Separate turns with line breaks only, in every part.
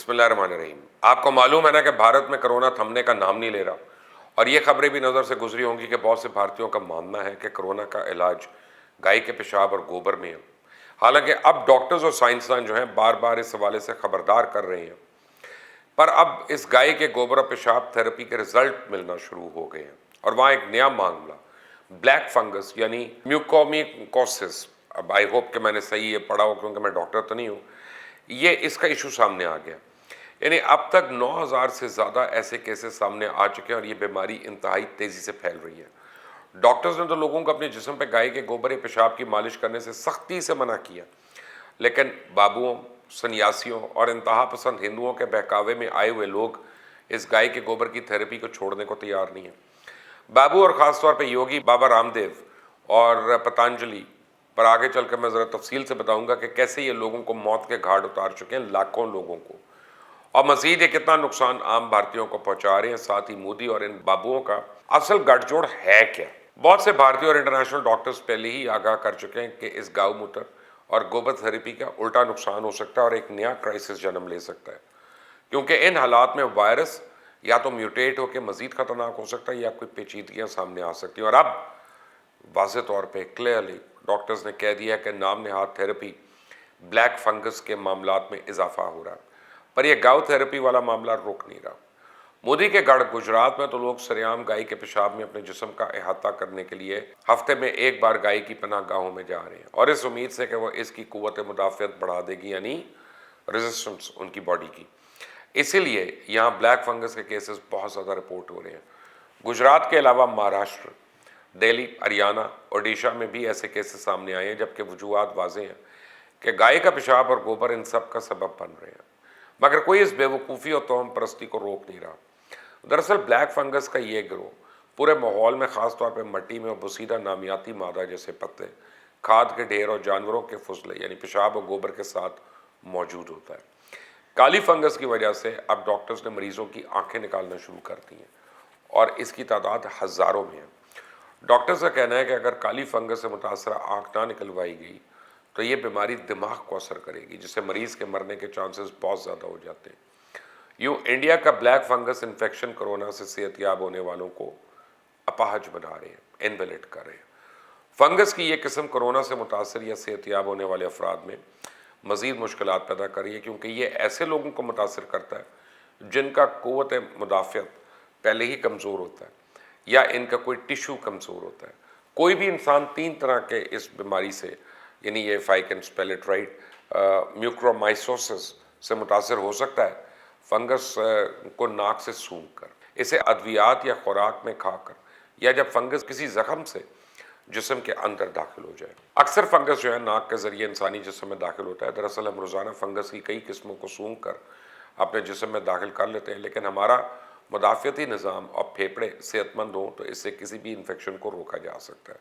बिस्मिल्लाहिर्रहमानिर्रहीम। आपको मालूम है ना कि भारत में कोरोना थमने का नाम नहीं ले रहा, और ये खबरें भी नज़र से गुजरी होंगी कि बहुत से भारतीयों का मानना है कि कोरोना का इलाज गाय के पेशाब और गोबर में है। हालांकि अब डॉक्टर्स और साइंसदान जो हैं बार बार इस हवाले से खबरदार कर रहे हैं, पर अब इस गाय के गोबर और पेशाब थेरेपी के रिजल्ट मिलना शुरू हो गए हैं। और वहाँ एक नया मामला ब्लैक फंगस यानी म्यूकोमिकोसिस, अब आई होप कि मैंने सही ये पढ़ा हो क्योंकि मैं डॉक्टर तो नहीं हूँ, ये इसका इशू सामने आ गया। यानी अब तक 9,000 से ज़्यादा ऐसे केसेस सामने आ चुके हैं और ये बीमारी इंतहाई तेज़ी से फैल रही है। डॉक्टर्स ने तो लोगों को अपने जिस्म पे गाय के गोबर या पेशाब की मालिश करने से सख्ती से मना किया, लेकिन बाबुओं, सन्यासियों और इंतहा पसंद हिंदुओं के बहकावे में आए हुए लोग इस गाय के गोबर की थेरेपी को छोड़ने को तैयार नहीं है। बाबू और ख़ास तौर पे योगी बाबा रामदेव और पतंजलि पर आगे चलकर मैं ज़रा तफसील से बताऊंगा कि कैसे ये लोगों को मौत के घाट उतार चुके हैं, लाखों लोगों को, और मजीद ये कितना नुकसान आम भारतीयों को पहुंचा रहे हैं। साथ ही मोदी और इन बाबुओं का असल गठजोड़ है क्या। बहुत से भारतीय और इंटरनेशनल डॉक्टर्स पहले ही आगाह कर चुके हैं कि इस गौ मूत्र और गोबर थेरेपी का उल्टा नुकसान हो सकता है और एक नया क्राइसिस जन्म ले सकता है, क्योंकि इन हालात में वायरस या तो म्यूटेट होकर मजीद खतरनाक हो सकता है या कोई पेचीदगियां सामने आ सकती है। और अब वाज़े तौर पे क्लियरली डॉक्टर्स ने कह दिया कि नाम नहाद थेरेपी ब्लैक फंगस के मामलात में इजाफा हो रहा है, पर यह गाँव थेरेपी वाला मामला रुक नहीं रहा। मोदी के गढ़ गुजरात में तो लोग सरेआम गाय के पेशाब में अपने जिस्म का अहाता करने के लिए हफ्ते में एक बार गाय की पनाह गाहों में जा रहे हैं, और इस उम्मीद से कि वह इसकी कुव्वत मुदाफ़ियत बढ़ा देगी, यानी रेजिस्टेंस उनकी बॉडी की। इसीलिए यहाँ ब्लैक फंगस के केसेस बहुत ज़्यादा रिपोर्ट हो रहे हैं। गुजरात के अलावा महाराष्ट्र, दिल्ली, हरियाणा, ओडिशा में भी ऐसे केसेस सामने आए हैं, जबकि वजूहात वाज़ेह हैं कि गाय का पेशाब और गोबर इन सब का सबब बन रहे हैं, मगर कोई इस बेवकूफ़ी और तोहम परस्ती को रोक नहीं रहा। दरअसल ब्लैक फंगस का ये गिरोह पूरे माहौल में, ख़ास तौर पर मट्टी में और बसीदा नामियाती मादा जैसे पत्ते, खाद के ढेर और जानवरों के फुजले यानी पेशाब और गोबर के साथ मौजूद होता है। काली फंगस की वजह से अब डॉक्टर्स ने मरीजों की आंखें निकालना शुरू कर दी हैं और इसकी तादाद हज़ारों में है। डॉक्टर्स का कहना है कि अगर काली फंगस से मुतासरा आँख ना निकलवाई गई तो ये बीमारी दिमाग को असर करेगी, जिससे मरीज के मरने के चांसेस बहुत ज़्यादा हो जाते हैं। यूँ इंडिया का ब्लैक फंगस इन्फेक्शन कोरोना से सेहतयाब होने वालों को अपाहज बना रहे हैं, इनवेलिड कर रहे हैं। फंगस की ये किस्म कोरोना से मुतासर या सेहतयाब होने वाले अफराद में मज़ीद मुश्किलात पैदा कर रही है, क्योंकि ये ऐसे लोगों को मुतासर करता है जिनका क़ुव्वत मुदाफ़ियत पहले ही कमज़ोर होता है या इनका कोई टिश्यू कमज़ोर होता है। कोई भी इंसान 3 तरह के इस बीमारी से, यानी ये if I can spell it right, mucormycosis से मुतासर हो सकता है। फंगस को नाक से सूंघ कर, इसे अद्वियात या खुराक में खाकर, या जब फंगस किसी ज़ख़म से जिस्म के अंदर दाखिल हो जाए। अक्सर फंगस जो है नाक के ज़रिए इंसानी जिस्म में दाखिल होता है। दरअसल हम रोज़ाना फंगस की कई किस्मों को सूंघ कर अपने जिस्म में दाखिल कर लेते हैं, लेकिन हमारा मुदाफ़ियती निज़ाम और फेफड़े सेहतमंद हों तो इससे किसी भी इन्फेक्शन को रोका जा सकता है।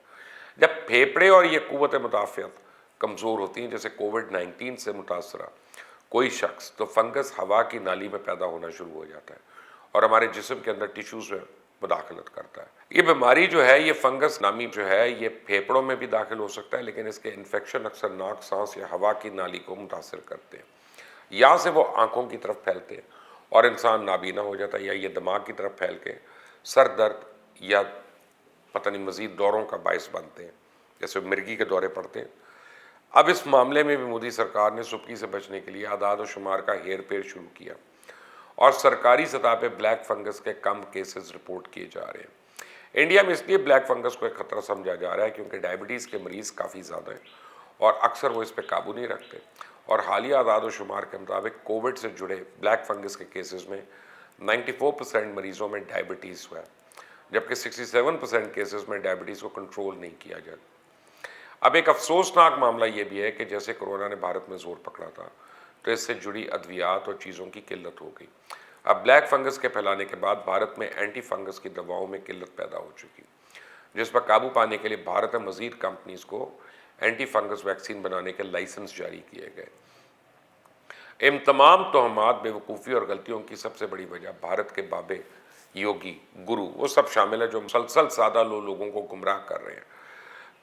जब फेफड़े और ये क़ुव्वत मुदाफ़ियत कमज़ोर होती हैं, जैसे कोविड-19 से मुतासरा कोई शख्स, तो फंगस हवा की नाली में पैदा होना शुरू हो जाता है और हमारे जिस्म के अंदर टिश्यूज़ में मुदाखलत करता है। ये बीमारी जो है, ये फंगस नामी जो है, ये फेफड़ों में भी दाखिल हो सकता है, लेकिन इसके इन्फेक्शन अक्सर नाक, सांस या हवा की नाली को मुतासर करते हैं। यहाँ से वो आँखों की तरफ फैलते हैं और इंसान नाबीना हो जाता है, या ये दिमाग की तरफ फैल के सर दर्द या पता नहीं मज़ीद दौरों का बायस बनते हैं, जैसे मिर्गी के दौरे पड़ते हैं। अब इस मामले में भी मोदी सरकार ने सुपकी से बचने के लिए आदाद और शुमार का हेर फेर शुरू किया और सरकारी सतह पे ब्लैक फंगस के कम केसेस रिपोर्ट किए जा रहे हैं। इंडिया में इसलिए ब्लैक फंगस को एक खतरा समझा जा रहा है क्योंकि डायबिटीज़ के मरीज़ काफ़ी ज़्यादा हैं और अक्सर वो इस पर काबू नहीं रखते। और हालिया आदाद और शुमार के मुताबिक कोविड से जुड़े ब्लैक फंगस के केसेस में 94% मरीज़ों में डायबिटीज़ हुआ है, जबकि 67% केसेस में डायबिटीज़ को कंट्रोल नहीं किया जाता। अब एक अफसोसनाक मामला ये भी है कि जैसे कोरोना ने भारत में जोर पकड़ा था, तो इससे जुड़ी अद्वियात और चीज़ों की किल्लत हो गई। अब ब्लैक फंगस के फैलाने के बाद भारत में एंटी फंगस की दवाओं में किल्लत पैदा हो चुकी, जिस पर काबू पाने के लिए भारत में मज़ीद कंपनीज़ को एंटी फंगस वैक्सीन बनाने के लाइसेंस जारी किए गए। इन तमाम तोहमात, बेवकूफ़ी और गलतियों की सबसे बड़ी वजह भारत के बाबे, योगी, गुरु, वो सब शामिल है जो मुसलसल सादा लोगों को गुमराह कर रहे हैं।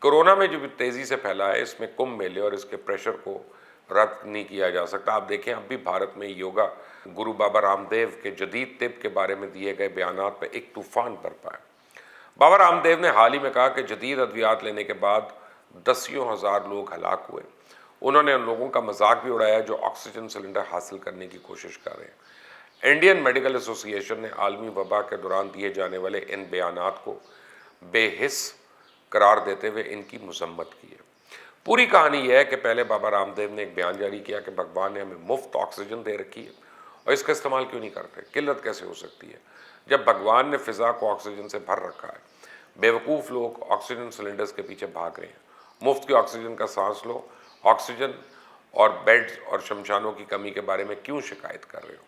कोरोना में जो तेज़ी से फैला है, इसमें कुंभ मेले और इसके प्रेशर को रद्द नहीं किया जा सकता। आप देखें अब भी भारत में योगा गुरु बाबा रामदेव के जदीद तिब के बारे में दिए गए बयानात पे एक तूफान बरपा है। बाबा रामदेव ने हाल ही में कहा कि जदीद अद्वियात लेने के बाद दसियों हजार लोग हलाक हुए। उन्होंने उन लोगों का मजाक भी उड़ाया जो ऑक्सीजन सिलेंडर हासिल करने की कोशिश कर रहे हैं। इंडियन मेडिकल एसोसिएशन ने आलमी वबा के दौरान दिए जाने वाले इन बयानात को बेहिस करार देते हुए इनकी मजम्मत की है। पूरी कहानी यह है कि पहले बाबा रामदेव ने एक बयान जारी किया कि भगवान ने हमें मुफ्त ऑक्सीजन दे रखी है और इसका इस्तेमाल क्यों नहीं करते, किल्लत कैसे हो सकती है जब भगवान ने फिजा को ऑक्सीजन से भर रखा है। बेवकूफ़ लोग ऑक्सीजन सिलेंडर्स के पीछे भाग रहे हैं। मुफ्त की ऑक्सीजन का सांस लो, ऑक्सीजन और बेड्स और शमशानों की कमी के बारे में क्यों शिकायत कर रहे हो।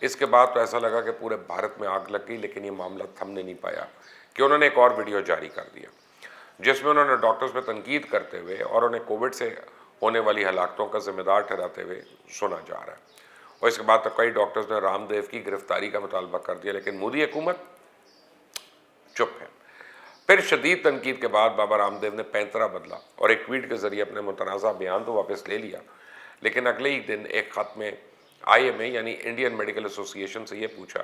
इसके बाद तो ऐसा लगा कि पूरे भारत में आग लग गई, लेकिन ये मामला थमने नहीं पाया कि उन्होंने एक और वीडियो जारी कर दिया जिसमें उन्होंने डॉक्टर्स पर तनकीद करते हुए और उन्हें कोविड से होने वाली हलाकतों का जिम्मेदार ठहराते हुए सुना जा रहा है। और इसके बाद तक कई डॉक्टर्स ने रामदेव की गिरफ्तारी का मुतालबा कर दिया, लेकिन मोदी हुकूमत चुप है। फिर शदीद तनकीद के बाद बाबा रामदेव ने पैंतरा बदला और एक ट्वीट के जरिए अपने मुतनाज़ा बयान तो वापस ले लिया, लेकिन अगले ही दिन एक खत में IMA यानी इंडियन मेडिकल एसोसिएशन से ये पूछा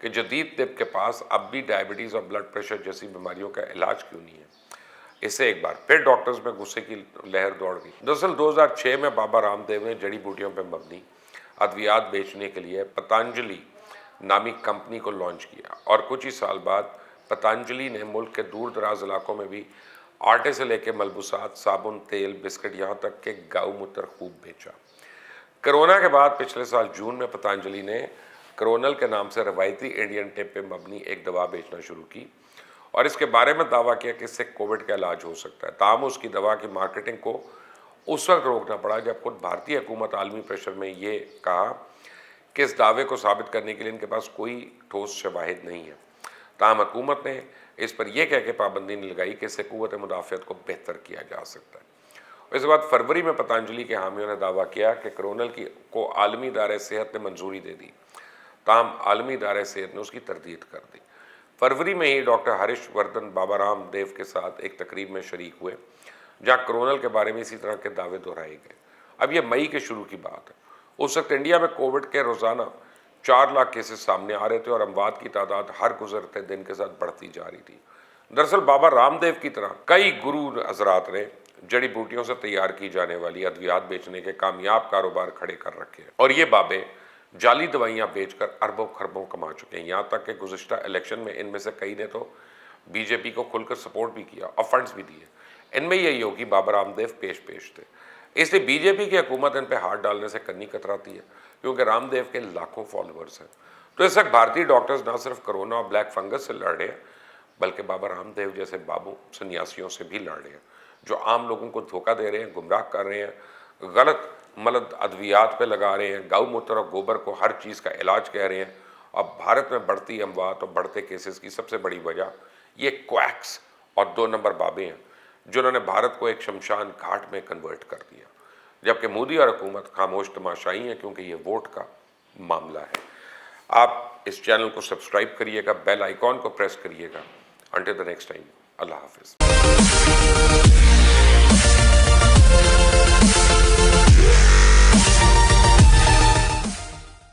कि जदीद तिब के पास अब भी डायबिटीज़ और ब्लड प्रेशर जैसी बीमारियों का इलाज क्यों नहीं है। इससे एक बार फिर डॉक्टर्स में गुस्से की लहर दौड़ गई। दरअसल 2006 में बाबा रामदेव ने जड़ी बूटियों पर मबनी अद्वियात बेचने के लिए पतंजलि नामी कंपनी को लॉन्च किया और कुछ ही साल बाद पतंजलि ने मुल्क के दूर दराज इलाकों में भी आटे से लेकर मलबूसात, साबुन, तेल, बिस्किट, यहाँ तक के गौ मूत्र खूब बेचा। कोरोना के बाद पिछले साल जून में पतंजलि ने क्रोनल के नाम से रवायती इंडियन टिप पे मबनी एक दवा बेचना शुरू की और इसके बारे में दावा किया कि इससे कोविड का इलाज हो सकता है। ताहम उसकी दवा की मार्केटिंग को उस वक्त रोकना पड़ा जब खुद भारतीय हुकूमत आलमी प्रेशर में ये कहा कि इस दावे को साबित करने के लिए इनके पास कोई ठोस शवाहिद नहीं है। ताहम हुकूमत ने इस पर यह कह के पाबंदी नहीं लगाई कि इससे कुव्वत मुदाफ़ियत को बेहतर किया जा सकता है। इसके बाद फरवरी में पतंजलि के हामियों ने दावा किया कि कोरोनल को आलमी इदारे सेहत ने मंजूरी दे दी, ताहम आलमी इदारे सेहत ने उसकी तरदीद कर दी। फरवरी में ही डॉक्टर हर्षवर्धन बाबा रामदेव के साथ एक तकरीब में शरीक हुए जहाँ कोरोनल के बारे में इसी तरह के दावे दोहराए गए। अब ये मई के शुरू की बात है। उस वक्त इंडिया में कोविड के रोज़ाना 4 लाख केसेस सामने आ रहे थे और अमवात की तादाद हर गुजरते दिन के साथ बढ़ती जा रही थी। दरअसल बाबा रामदेव की तरह कई गुरु हजरात ने जड़ी बूटियों से तैयार की जाने वाली अद्वियात बेचने के कामयाब कारोबार खड़े कर रखे हैं और ये बाबे जाली दवाइयाँ बेचकर अरबों खरबों कमा चुके हैं। यहाँ तक कि गुज़िश्ता इलेक्शन में इनमें से कई ने तो बीजेपी को खुलकर सपोर्ट भी किया और फंड्स भी दिए। इनमें ये योगी बाबा रामदेव पेश थे। इसलिए बीजेपी की हुकूमत इन पर हाथ डालने से कन्नी कतराती है क्योंकि रामदेव के लाखों फॉलोअर्स हैं। तो इस वक्त भारतीय डॉक्टर्स न सिर्फ कोरोना और ब्लैक फंगस से लड़ रहे हैं बल्कि बाबा रामदेव जैसे बाबू सन्यासियों से भी लड़ रहे हैं जो आम लोगों को धोखा दे रहे हैं, गुमराह कर रहे हैं, गलत मलद अद्वियात पे लगा रहे हैं, गौ मूत्र और गोबर को हर चीज़ का इलाज कह रहे हैं। अब भारत में बढ़ती अमवात और बढ़ते केसेस की सबसे बड़ी वजह ये क्वैक्स और 2 नंबर बाबे हैं जिन्होंने भारत को एक शमशान घाट में कन्वर्ट कर दिया, जबकि मोदी और हुकूमत खामोश तमाशाई है क्योंकि ये वोट का मामला है। आप इस चैनल को सब्सक्राइब करिएगा, बेल आइकॉन को प्रेस करिएगा। अंटिल द नेक्स्ट टाइम, अल्लाह हाफिज़।